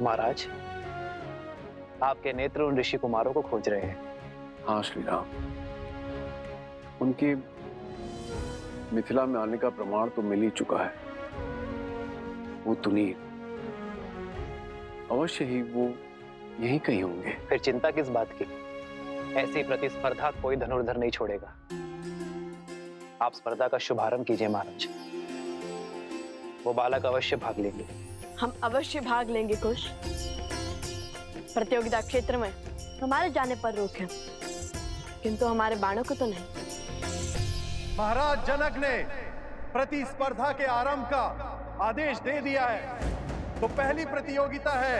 महाराज, आपके नेत्र उन ऋषि कुमारों को खोज रहे हैं। हाँ श्री राम, उनके मिथिला में आने का प्रमाण तो मिल ही चुका है। वो तुनीर, अवश्य ही वो यहीं कहीं होंगे। फिर चिंता किस बात की? ऐसी प्रतिस्पर्धा कोई धनुर्धर नहीं छोड़ेगा। आप स्पर्धा का शुभारंभ कीजिए महाराज। वो बालक अवश्य भाग लेंगे। हम अवश्य भाग लेंगे कुश। प्रतियोगिता क्षेत्र में हमारे जाने पर रोक है, किंतु हमारे बाणों को तो नहीं। महाराज जनक ने प्रतिस्पर्धा के आरंभ का आदेश दे दिया है, तो पहली प्रतियोगिता है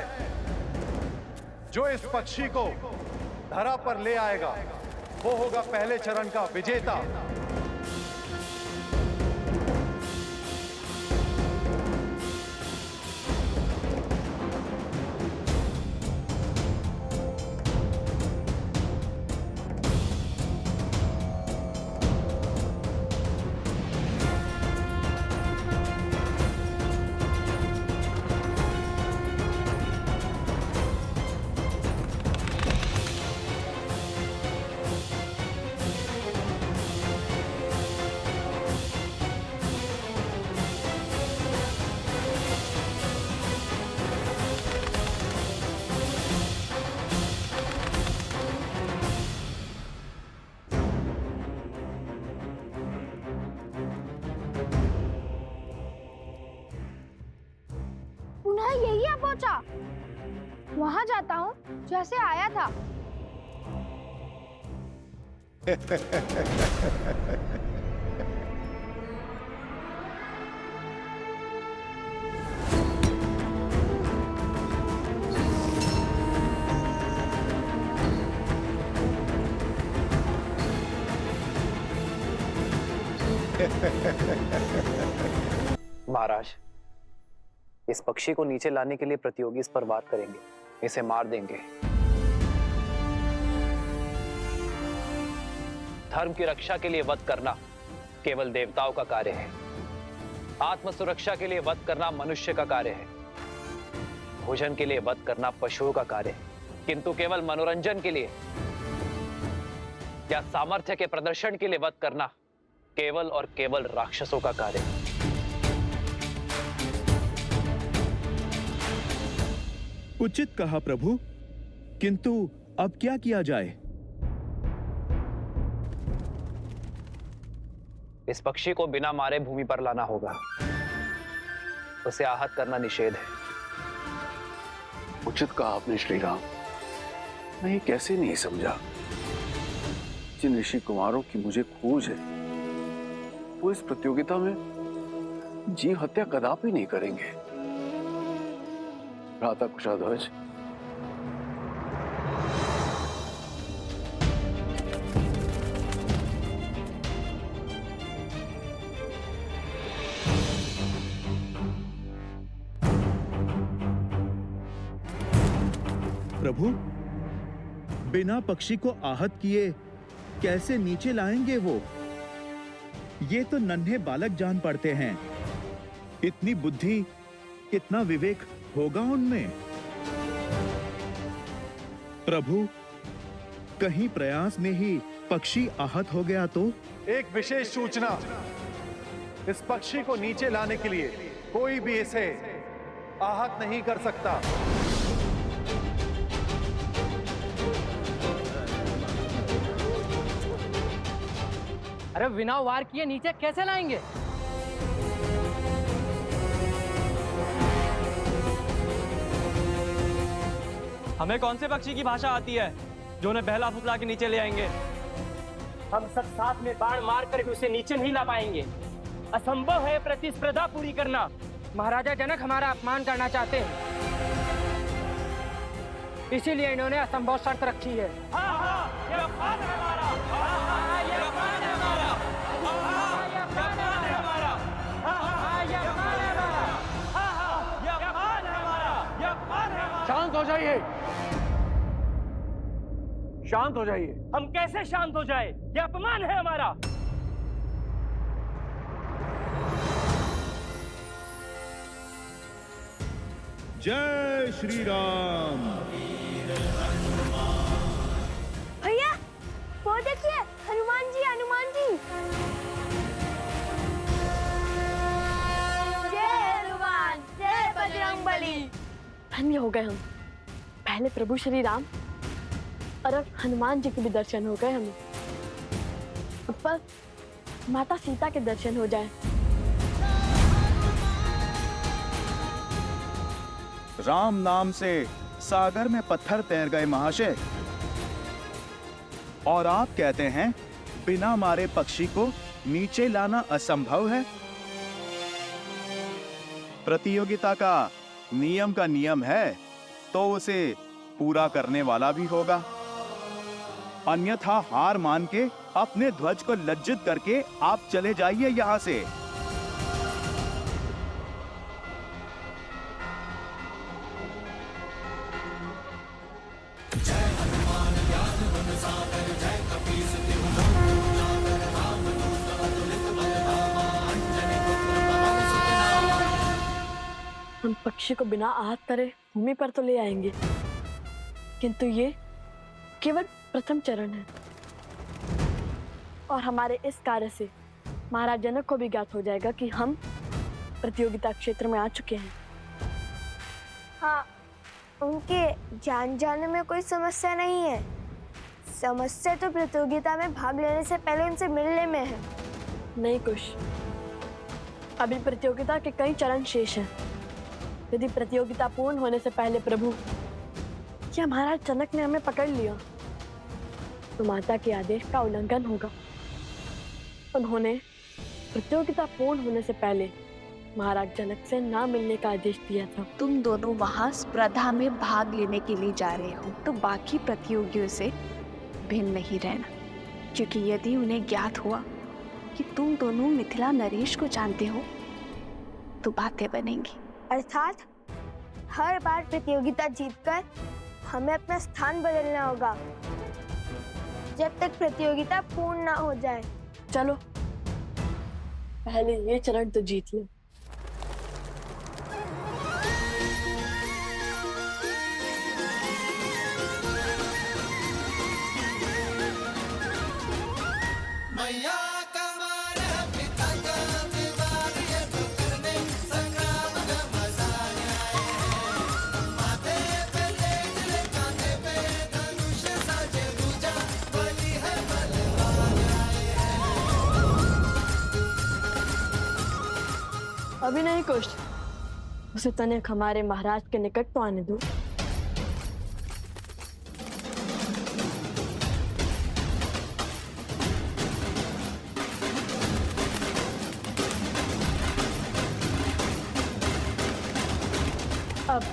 जो इस पक्षी को धरा पर ले आएगा वो होगा पहले चरण का विजेता। पुनः यही आ पहुंचा। वहां जाता हूँ जैसे आया था। महाराज, इस पक्षी को नीचे लाने के लिए प्रतियोगी इस पर वार करेंगे, इसे मार देंगे। धर्म की रक्षा के लिए वध करना केवल देवताओं का कार्य है। आत्म सुरक्षा के लिए वध करना मनुष्य का कार्य है। भोजन के लिए वध करना पशुओं का कार्य है, किंतु केवल मनोरंजन के लिए या सामर्थ्य के प्रदर्शन के लिए वध करना केवल और केवल राक्षसों का कार्य है। उचित कहा प्रभु, किंतु अब क्या किया जाए? इस पक्षी को बिना मारे भूमि पर लाना होगा। उसे आहत करना निषेध है। उचित कहा आपने श्री राम। मैं ये कैसे नहीं समझा। जिन ऋषि कुमारों की मुझे खोज है वो इस प्रतियोगिता में जीव हत्या कदापि नहीं करेंगे। भ्राता कुशाध्वज, प्रभु, बिना पक्षी को आहत किए कैसे नीचे लाएंगे वो? ये तो नन्हे बालक जान पड़ते हैं। इतनी बुद्धि, इतना विवेक होगा उनमें? प्रभु, कहीं प्रयास में ही पक्षी आहत हो गया तो? एक विशेष सूचना, इस पक्षी को नीचे लाने के लिए कोई भी इसे आहत नहीं कर सकता। अरे बिना वार किए नीचे कैसे लाएंगे? हमें कौन से पक्षी की भाषा आती है जो उन्हें बहला फुसला के नीचे ले आएंगे? हम सब साथ में बाण मार कर भी उसे नीचे नहीं ला पाएंगे। असंभव है प्रतिस्पर्धा पूरी करना। महाराजा जनक हमारा अपमान करना चाहते हैं, इसीलिए इन्होंने असंभव शर्त रखी है। ये अपमान है हमारा। ये अपमान है हमारा। ये अपमान है हमारा। ये अपमान है हमारा। ये अपमान है हमारा। ये अपमान है हमारा। शांत हो जाइए, शांत हो जाइए। हम कैसे शांत हो जाए? ये अपमान है हमारा। जय श्री राम। भैया वो देखिए, हनुमान जी, हनुमान जी। जय हनुमान, जय बजरंगबली। धन्य हो गए हम। पहले प्रभु श्री राम और अब हनुमान जी के भी दर्शन हो गए हमें। अब बस माता सीता के दर्शन हो जाए। राम नाम से सागर में पत्थर तैर गए महाशय। और आप कहते हैं बिना मारे पक्षी को नीचे लाना असंभव है। प्रतियोगिता का नियम है तो उसे पूरा करने वाला भी होगा, अन्यथा हार मान के अपने ध्वज को लज्जित करके आप चले जाइए यहां से। हम पक्षी को बिना आहत करे भूमि पर तो ले आएंगे, किंतु ये केवल प्रथम चरण है और हमारे इस कार्य से महाराज जनक को भी ज्ञात हो जाएगा कि हम प्रतियोगिता क्षेत्र में आ चुके हैं। हाँ, उनके जान जाने में कोई समस्या नहीं है। समस्या तो प्रतियोगिता में भाग लेने से पहले उनसे मिलने में है। नहीं कुश, अभी प्रतियोगिता के कई चरण शेष हैं। यदि प्रतियोगिता पूर्ण होने से पहले प्रभु या महाराज जनक ने हमें पकड़ लिया तो माता के आदेश का उल्लंघन होगा। उन्होंने प्रतियोगिता पूर्ण होने से पहले महाराज जनक से ना मिलने का आदेश दिया था। तुम दोनों वहां स्पर्धा में भाग लेने के लिए जा रहे हो तो बाकी प्रतियोगियों से भिन्न नहीं रहना, क्योंकि यदि उन्हें ज्ञात हुआ कि तुम दोनों मिथिला नरेश को जानते हो तो बातें बनेंगी। अर्थात हर बार प्रतियोगिता जीतकर हमें अपना स्थान बदलना होगा जब तक प्रतियोगिता पूर्ण ना हो जाए। चलो पहले ये चरण तो जीत ले। अभी नहीं कुछ, उसे तनिक हमारे महाराज के निकट तो आने दो। अब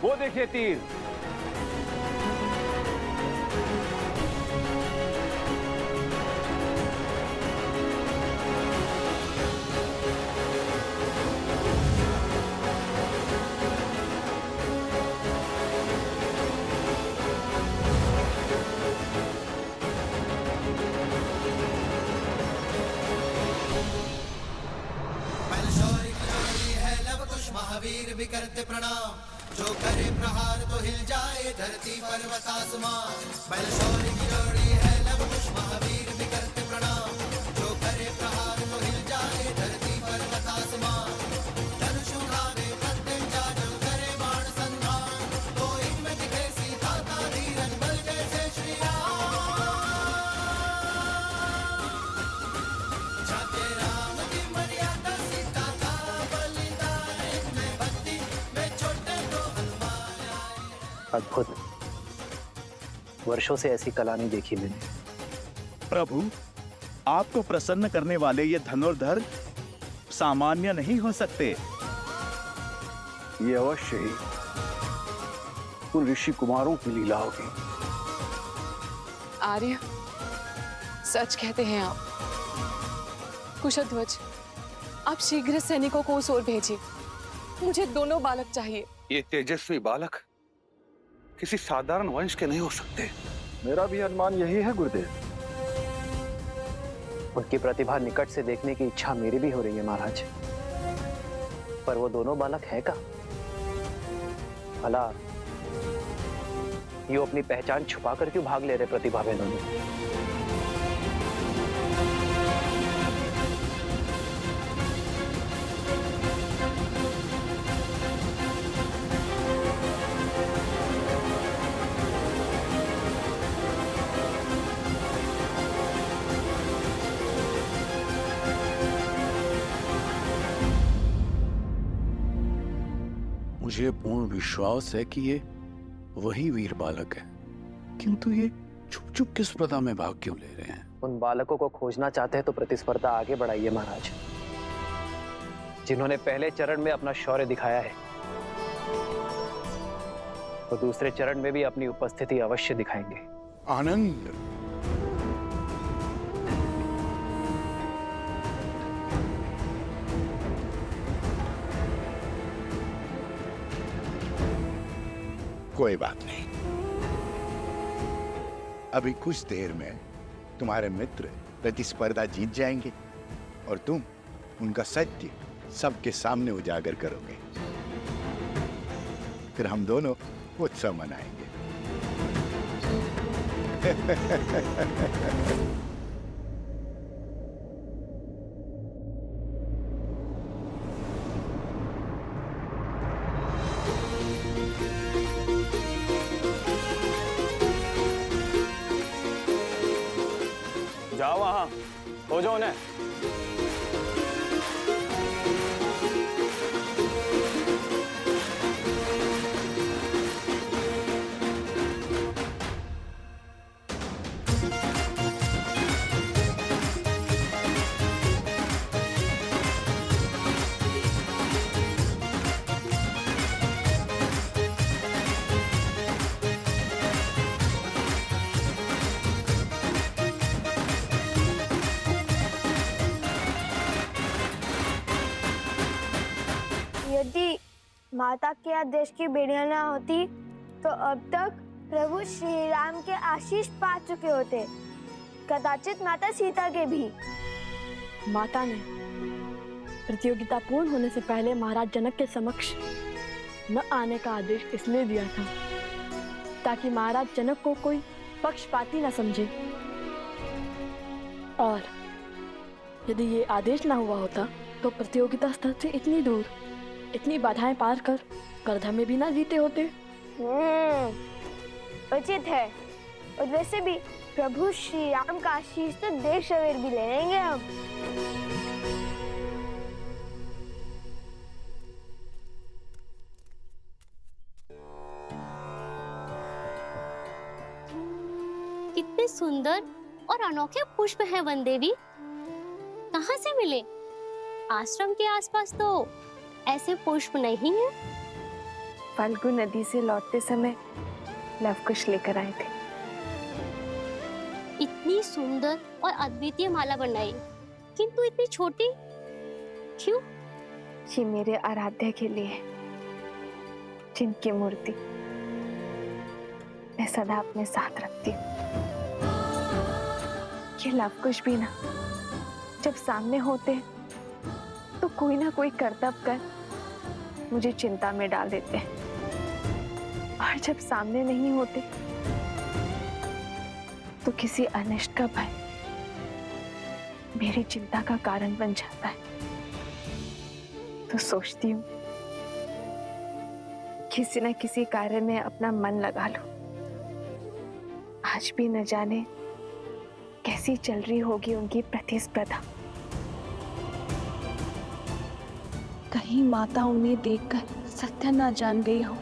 वो देखिए तीर। महावीर भी करते प्रणाम, जो करे प्रहार तो हिल जाए धरती पर्वत आसमान। बलशौरी की जोड़ी है लव कुश महावीर भी करते प्रणाम, जो करे प्रहार तो हिल जाए धरती पर्वत आसमान। धनुष उठावे प्रत्यंचा जो करे बाण संधान, तो इनमें दिखे सीता का धीरज बल जैसे श्री राम। जाते राम की मर्यादा सीता का बलिदान, इनमें भक्ति में छोटे तो हनुमान आए। अद्भुत, वर्षों से ऐसी कला नहीं देखी मैंने। प्रभु, आपको प्रसन्न करने वाले ये धनुर्धर सामान्य नहीं हो सकते। ये अवश्य ही उन ऋषि कुमारों की लीला होगी। आर्य, सच कहते हैं आप। कुशध्वज, आप शीघ्र सैनिकों को उस ओर भेजिए। मुझे दोनों बालक चाहिए। ये तेजस्वी बालक किसी साधारण वंश के नहीं हो सकते। मेरा भी अनुमान यही है गुरुदेव। उनकी प्रतिभा निकट से देखने की इच्छा मेरी भी हो रही है महाराज, पर वो दोनों बालक है का? भला ये अपनी पहचान छुपाकर क्यों भाग ले रहे प्रतिभा बहनों में? मुझे पूर्ण विश्वास है कि ये वही वीर बालक है, किंतु ये छुप छुप किस स्पर्धा में भाग क्यों ले रहे हैं? उन बालकों को खोजना चाहते हैं तो प्रतिस्पर्धा आगे बढ़ाइए महाराज। जिन्होंने पहले चरण में अपना शौर्य दिखाया है, वो दूसरे चरण में भी अपनी उपस्थिति अवश्य दिखाएंगे। आनंद, कोई बात नहीं, अभी कुछ देर में तुम्हारे मित्र प्रतिस्पर्धा जीत जाएंगे और तुम उनका सत्य सबके सामने उजागर करोगे। फिर हम दोनों उत्सव मनाएंगे। जाओ वहां, खोजो उन्हें। यदि माता के आदेश की बेड़ियां ना होती तो अब तक प्रभु श्री राम के आशीष पा चुके होते, कदाचित माता सीता के भी। माता ने प्रतियोगिता पूर्ण होने से पहले महाराज जनक के समक्ष न आने का आदेश इसलिए दिया था ताकि महाराज जनक को कोई पक्षपाती न समझे, और यदि ये आदेश ना हुआ होता तो प्रतियोगिता स्थल से इतनी दूर, इतनी बाधाएं पार कर करधा में भी ना जीते होते। उचित है। और वैसे भी प्रभु श्री राम का आशीष तो देर सवेर भी ले लेंगे हम। कितने सुंदर और अनोखे पुष्प हैं वन देवी, कहाँ से मिले? आश्रम के आसपास तो ऐसे पुष्प नहीं है। फाल्गु नदी से लौटते समय लवकुश लेकर आए थे। इतनी सुंदर और अद्वितीय माला बनाई, किंतु इतनी छोटी क्यों? ये मेरे आराध्य के लिए, जिनकी मूर्ति मैं सदा अपने साथ रखती हूँ। ये लवकुश भी ना जब सामने होते तो कोई ना कोई करतब कर मुझे चिंता में डाल देते हैं, और जब सामने नहीं होते तो किसी अनिष्ट का भय मेरी चिंता का कारण बन जाता है। तो सोचती हूँ किसी न किसी कार्य में अपना मन लगा लूं। आज भी न जाने कैसी चल रही होगी उनकी प्रतिस्पर्धा। कहीं माता उन्हें देखकर सत्य न जान गई हो।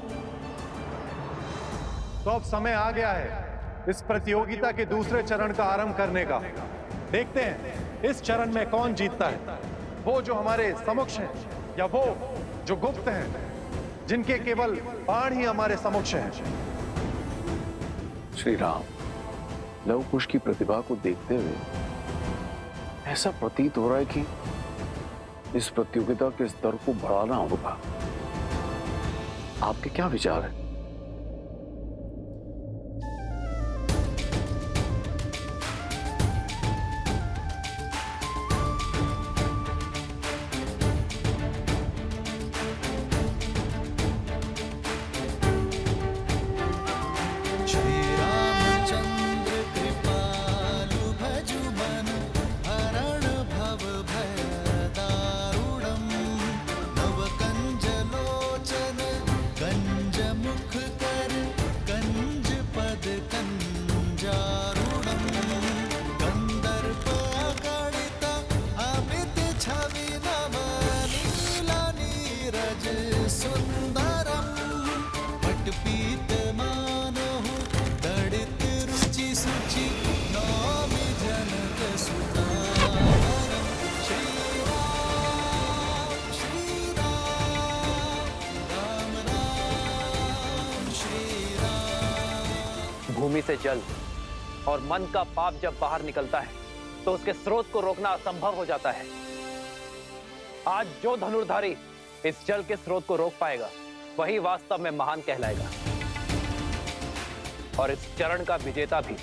तो अब समय आ गया है इस प्रतियोगिता के दूसरे चरण का आरंभ करने का। देखते हैं इस चरण में कौन जीतता है, वो जो हमारे समक्ष हैं या वो जो गुप्त हैं, जिनके केवल बाण ही हमारे समक्ष हैं। श्री राम, लवकुश की प्रतिभा को देखते हुए ऐसा प्रतीत हो रहा है कि इस प्रतियोगिता के स्तर को बढ़ाना होगा। आपके क्या विचार है? श्री रामचंद्र कृपालु भजु मन हरण भव भय दारुणम नव कंज लोचन कंज मुख कर कंज पद कंजारुणम कंदर्प गणित अमित छवि नव नीला नीरज सुंदरम पटपीत मानहु दड़ित रुचि सुचि नौमि जनक सुतावरम श्री राम राम श्री राम। भूमि से जल और मन का पाप जब बाहर निकलता है तो उसके स्रोत को रोकना असंभव हो जाता है। आज जो धनुर्धारी इस जल के स्रोत को रोक पाएगा वही वास्तव में महान कहलाएगा और इस चरण का विजेता भी।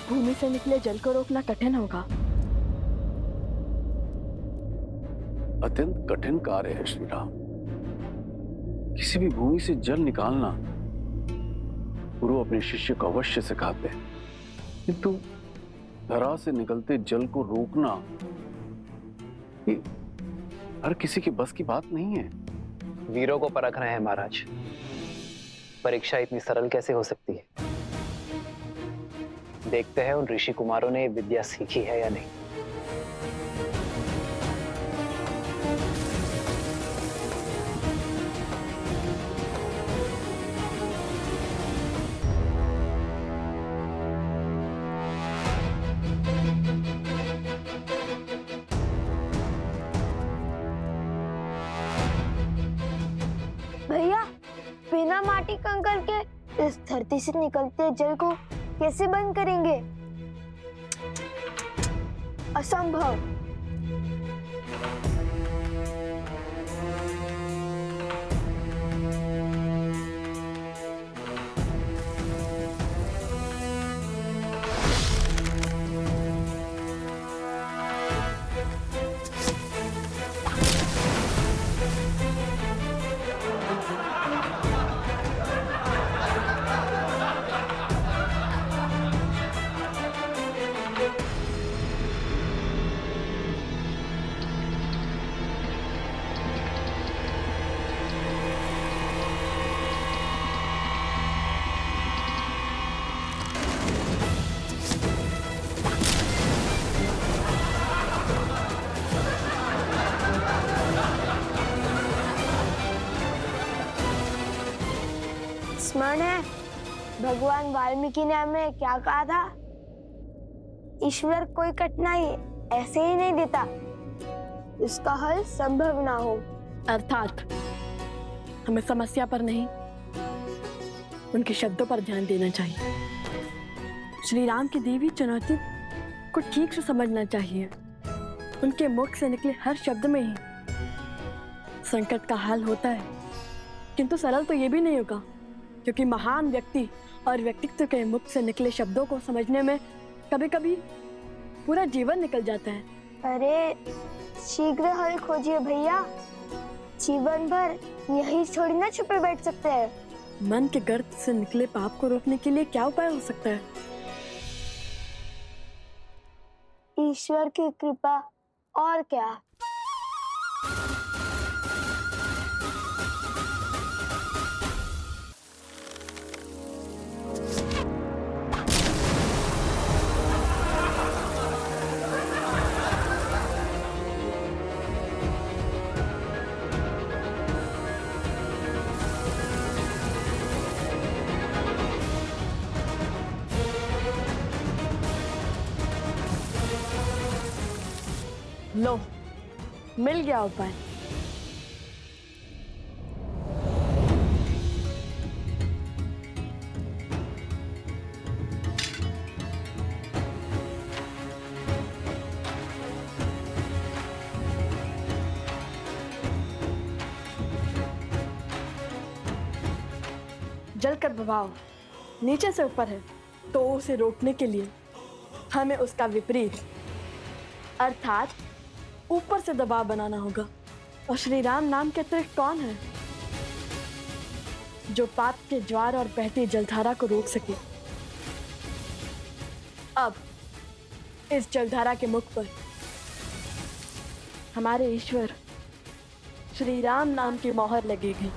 भूमि से निकले जल को रोकना कठिन होगा। अत्यंत कठिन कार्य है श्री राम। किसी भी भूमि से जल निकालना गुरु अपने शिष्य को अवश्य सिखाते हैं, किंतु धरा से निकलते जल को रोकना ये हर किसी के बस की बात नहीं है। वीरों को परख रहे हैं महाराज। परीक्षा इतनी सरल कैसे हो सकती है? देखते हैं उन ऋषि कुमारों ने विद्या सीखी है या नहीं। भैया बिना माटी कंकड़ के इस धरती से निकलते जल को कैसे बंद करेंगे? असंभव। स्मरण है भगवान वाल्मीकि ने हमें क्या कहा था? ईश्वर कोई कठिनाई ऐसे ही नहीं देता इसका हल संभव ना हो। अर्थात हमें समस्या पर नहीं, उनके शब्दों पर ध्यान देना चाहिए। श्री राम की दी हुई चुनौती को ठीक से समझना चाहिए। उनके मुख से निकले हर शब्द में ही संकट का हल होता है, किंतु सरल तो ये भी नहीं होगा, क्योंकि महान व्यक्ति और व्यक्तित्व के मुख से निकले शब्दों को समझने में कभी कभी पूरा जीवन निकल जाता है। अरे शीघ्र हल खोजिए भैया, जीवन भर यही थोड़ी ना छुपे बैठ सकते हैं। मन के गर्त से निकले पाप को रोकने के लिए क्या उपाय हो सकता है? ईश्वर की कृपा, और क्या। लो, मिल गया उपाय। जल का प्रभाव नीचे से ऊपर है, तो उसे रोकने के लिए हमें उसका विपरीत अर्थात ऊपर से दबाव बनाना होगा। और श्री राम नाम के अतिरिक्त कौन है जो पाप के ज्वार और बहती जलधारा को रोक सके? अब इस जलधारा के मुख पर हमारे ईश्वर श्री राम नाम की मोहर लगेगी।